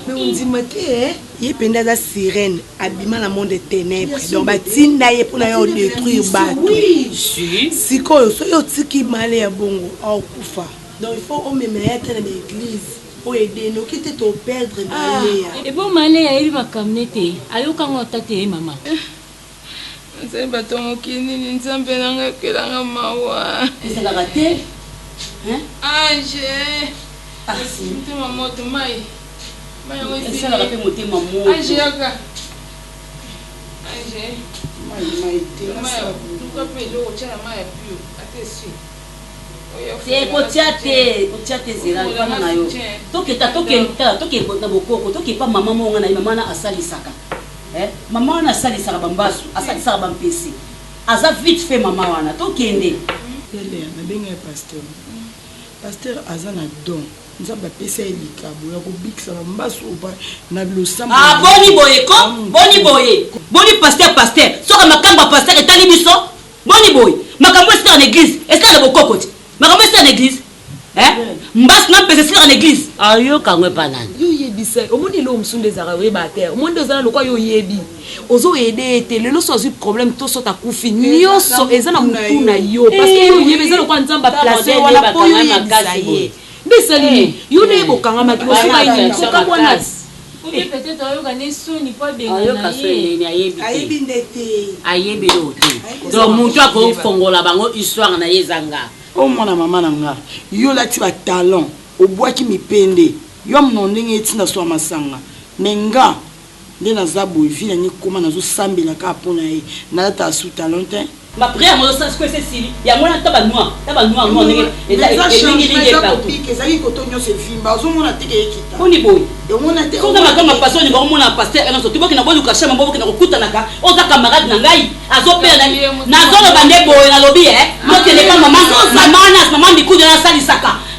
Speaker 8: Mais on dit maté il penda za sirène abima la monde des ténèbres donc batinda ye pona yo détruire bato.
Speaker 6: Oui, si
Speaker 8: ko so yo tiki male ya bongo au kufa donc il faut on me mettre dans l'église pour aider nous quitter ton perdre malé.
Speaker 9: Et bon malé ya ebi makamnete ayoka ngotate mama.
Speaker 5: C'est bateau mokini nzambe nanga kelanga mawa.
Speaker 6: C'est la raté.
Speaker 5: Ange. C'est maman de mai.
Speaker 6: C'est la raté monter maman.
Speaker 5: Ange yaka. Ange. Mai. Tu peux pelo tchela mai pio. Atesi.
Speaker 6: C'est potiate zela kana na yo. Toke na bokoko, toke pa mama monga na mama na asali saka. Maman a sali sara bambasu, asali sara bampesi. Aza vite fait maman wana to kende.
Speaker 3: Yele na benga pasteur. Pasteur aza na don. Nzamba pesa elikabo ya ko bikisa bambasu oba na bilosamba.
Speaker 6: Ah boni boye ko? Boni boye. Boni pasteur. Soka makamba pasteur etali biso. Boni boye. Makambo c'est en église. Est-ce que na bokokoti? Makambo c'est en église. Mbas na pesa c'est en église. Ayo kangwe panani.
Speaker 3: Yebisa omoni lo msunde zara we ba terre omondo zana lokwa yo yebi ozo aider te le no so problème to so ta kufi nyoso ezana mutu na yo parce que yo yebeza lokwa nzamba placer wala po yo yebisa ye bisalini yo ne bokanga makilo so ba ini so ka bwana
Speaker 9: peut-être ayoka ne soni po benga
Speaker 6: ayoka so ni
Speaker 8: ayebi ndete
Speaker 6: ayebi lo te donc mutu ako fongola bango histoire na yezanga
Speaker 3: o mwana mama na nga yo lati ba talent obwaki mipende yo mnondenge etinda so masanga menga nde naza boye vile ni koma nazo sambela ka pona ye nalata su talent
Speaker 6: ma prière mo sens que c'est si ya mona taba noir no ndenge
Speaker 3: ezali ezali koto nyose vimba ozo mona teke ekita
Speaker 6: oni boy
Speaker 3: e mona te
Speaker 6: ko na kama passion ni ko mona pasteur eno so tuboki na bolu ka shama mboki na kokutanaka oza camarade na ngai azopela na zolo bande boy na lobi mo tele kama maman ndi kuja na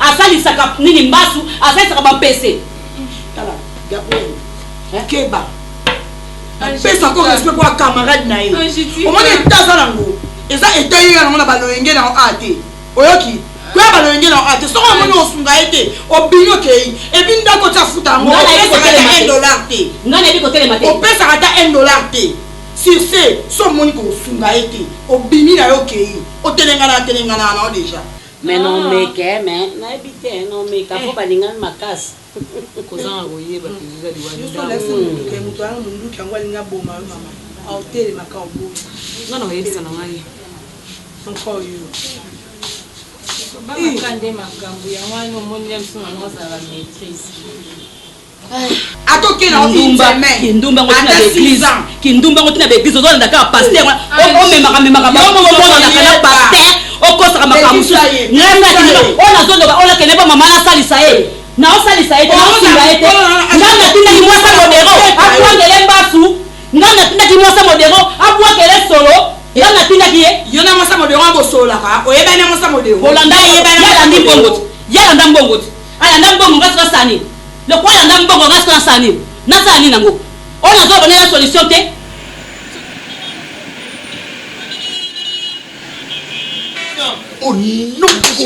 Speaker 6: asali saka nini mbasu asali saka ba PC
Speaker 3: tala Gabriel keba pesa ko respect pour camarade na ye omoni taza nango eza etayi ya mona baloyenge na ate oyoki kwa baloyenge na ate so ko moni osunga ete obinyo kei ebi ndako ta futa ngo $1 te
Speaker 6: ngana ebi ko telema te
Speaker 3: o pesa ata $1 te sur ce so moni ko osunga ete obimi na yo kei o telengana na déjà
Speaker 6: mais non mais na ebite non mais ka fo balingana makasi
Speaker 3: kozanga koyeba kizuza
Speaker 8: liwa ke mutu ana mundu kyango alinga boma mama autele makambo
Speaker 3: ngana oyebisa na ngai
Speaker 8: encore yo
Speaker 9: bakande makambo ya mwana omoni mso na ngoza la maîtrise
Speaker 3: atoke na
Speaker 6: kindumba ngoti na l'église kindumba ngoti na l'église ozo ndaka pasteur o memaka ba mo na pasteur okosaka makambo ona zondoka ona keneba mama na salisa ye na osalisa ye na osinga ye ngana tinda ki mwasa modero apuangele mbasu ngana tinda ki mwasa modero apuangele solo ngana tinda ki ye
Speaker 3: yona mwasa modero abosolaka oyeba ne mwasa modero
Speaker 6: olanda yalanda mbongoti alanda mbongo ngasa sani le kwa alanda mbongo ngasa sani na sani nango ona zo bana solution te
Speaker 4: Au nom de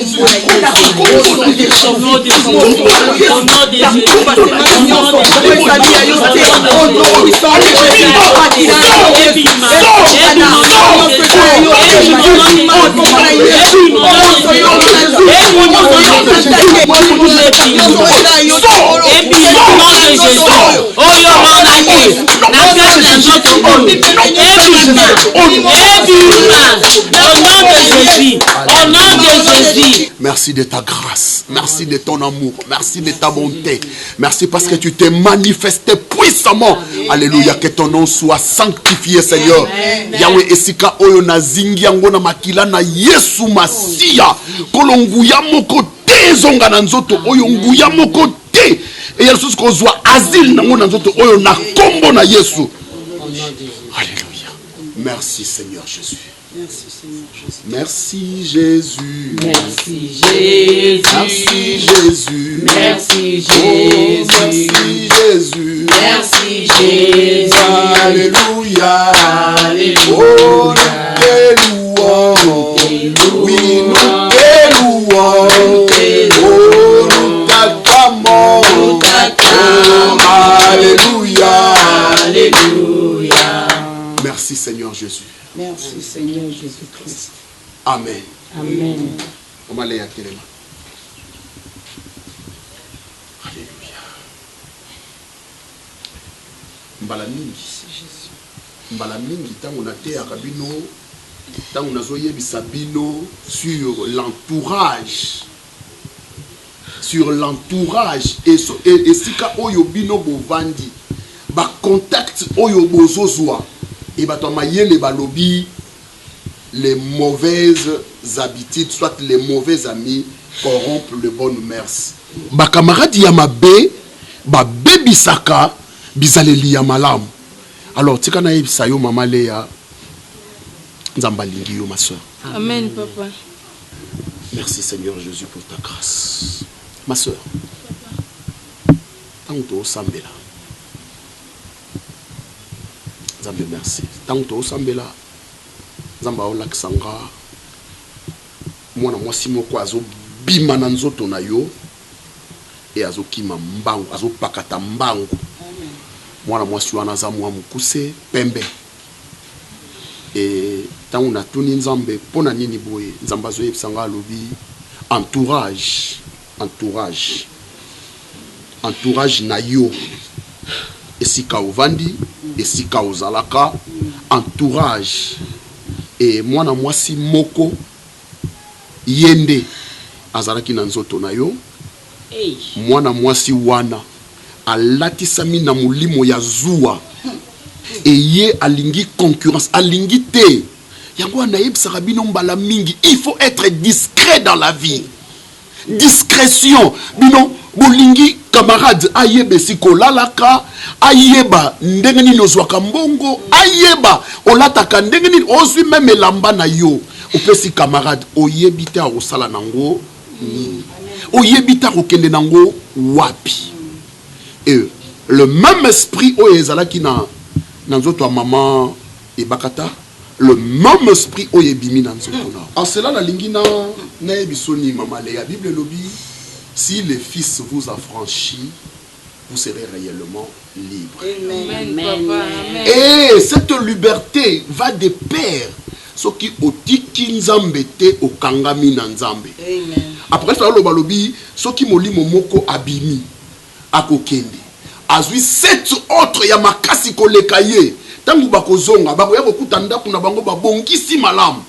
Speaker 7: Merci de ta grâce, merci de ton amour, merci de ta bonté, merci parce que tu t'es manifesté puissamment. Alléluia, que ton nom soit sanctifié, Seigneur. Yahweh esika oyo na zingi yango na makila na Yesu Masia. Kolonguya moko te zonga na nzoto oyo nguya moko te. Et Yesu kozwa asile nango na nzoto oyo na kombo na Yesu. Alléluia. Merci Seigneur Jésus. Merci Jésus.
Speaker 5: Merci Jésus.
Speaker 7: Merci Jésus.
Speaker 5: Merci
Speaker 7: Jésus.
Speaker 5: Merci Jésus.
Speaker 7: Alléluia.
Speaker 5: Alléluia.
Speaker 7: Oh, oui, nous te louons. Oh, nous t'acclamons. Alléluia.
Speaker 5: Alléluia.
Speaker 7: Merci Seigneur Jésus.
Speaker 3: Merci Seigneur Jésus-Christ.
Speaker 7: Amen.
Speaker 5: Amen.
Speaker 7: On va aller à Kéléma. Alléluia. Mbala mingi tango na te akabino tango nazoye bisabino sur l'entourage et sika oyo bino bovandi ba contact oyo bozozwa et bato mayele balobi les mauvaises habitudes soit les mauvais amis corrompent le bon mœurs. Ba camarade ya mabe ba bebisaka bizaleli ya malamu. Alors tika na yebisa yo mama Léa nzamba lingi yo ma soeur.
Speaker 5: Amen papa.
Speaker 7: Merci Seigneur Jésus pour ta grâce. Ma soeur. Tant que sambela. Nzambe merci. Tant que sambela. Nzamba ola kisanga. Mwana mwasi moko azo bima na nzoto na yo. E azo kima mbangu, azo pakata mbangu. Mwana mwasi wana za mwa mukuse pembe. Et tant on a tuni nzambe pona nini boye nzamba zo yebsanga lobi entourage na yo esika ovandi esika ozalaka entourage et mwana mwasi moko yende azalaki na nzoto na yo mwana mwasi wana alatisami na mulimo ya zuwa eye alingi concurrence alingi te yango na yebisaka bino mbala mingi il faut être discret dans la vie. Discrétion bino bolingi camarade ayeba sikolalaka ayeba ndenge nini ozwaka mbongo ayeba olataka ndenge nini ozwi meme elamba na yo opesi camarade oyebi te akosala nango nini oyebi te akokende nango wapi. Et le même esprit oyo ezalaki na nzoto ya maman ebakata le même esprit oyo ebimi na nzoto na en cela la lingina na ebisoni maman Léa Bible lobi si le fils vous affranchit vous serez réellement libre.
Speaker 5: Amen. Amen.
Speaker 7: Et cette liberté va de pair ce qui otiki nzambe te okangami na nzambe. Après ça loba lobi ce qui molimo moko abimi akokende azwi sept autres ya makasi koleka ye tangu bakozonga bakoya kokuta ndaku na bango babongisi malamu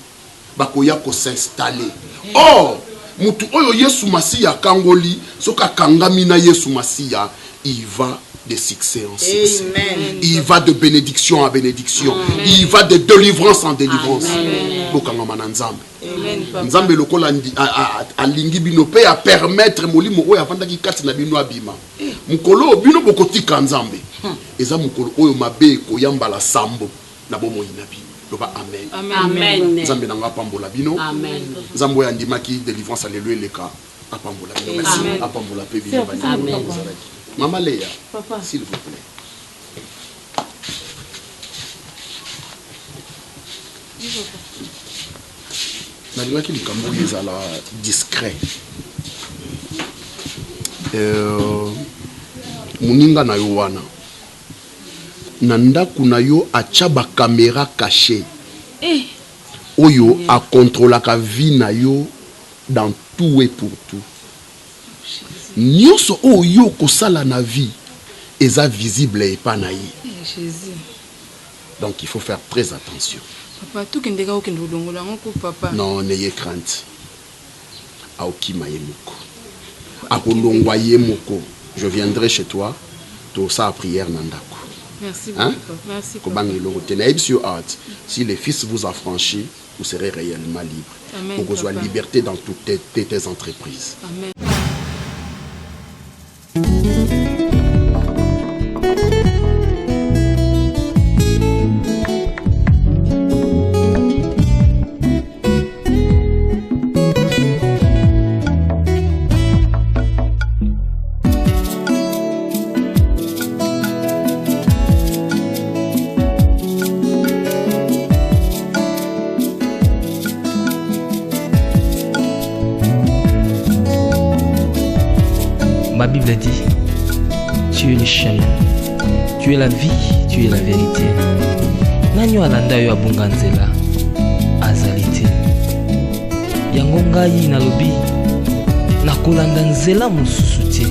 Speaker 7: bakoya ko s'installer. Or mutu oyo Yesu Masia kangoli soka kangami na Yesu Masia il va de succès en succès. Il va de bénédiction en bénédiction. Il va de délivrance en délivrance. Bokangama na nzambe. Nzambe lokola alingi bino pe a permettre molimo oyo avandaki kati na bino abima. Mukolo bino bokotika nzambe. Eza mukolo oyo mabe ko yambala sambo na bomo inabi. Loba amen.
Speaker 5: Amen.
Speaker 7: Nzambe nanga pambola bino.
Speaker 5: Amen.
Speaker 7: Nzambe ya ndimaki délivrance alléluia leka apambola bino. Merci. Apambola pe bino bani.
Speaker 5: Amen.
Speaker 7: Maman Léa,
Speaker 5: papa,
Speaker 7: s'il vous plaît. Nalingaki likambo ezala discret. Muninga na yo wana. Na ndaku na yo acha ba caméra cachée. oyo a contrôler la vie na yo dans tout et pour tout. Nyonso oyo kosala na vie eza visible et pas na ye.
Speaker 5: Jésus.
Speaker 7: Donc il faut faire très attention.
Speaker 5: Papa, tout qui ndeka okende odongola ngoko papa.
Speaker 7: Non, n'ayez crainte. Aokima yemoko. Akolongwa yemoko. Je viendrai chez toi. Tout ça à prière nandako.
Speaker 5: Merci beaucoup. Merci papa.
Speaker 7: Si le Fils vous a franchi, vous serez réellement libre.
Speaker 5: Amen.
Speaker 7: Pour que vous soyez liberté dans toutes tes entreprises.
Speaker 5: Amen.
Speaker 1: Ma Bible dit, tu es le chemin, tu es la vie, tu es la vérité. Nanyo alanda yo abunga nzela azali te. Yango ngai nalobi nakolanda nzela mosusu te.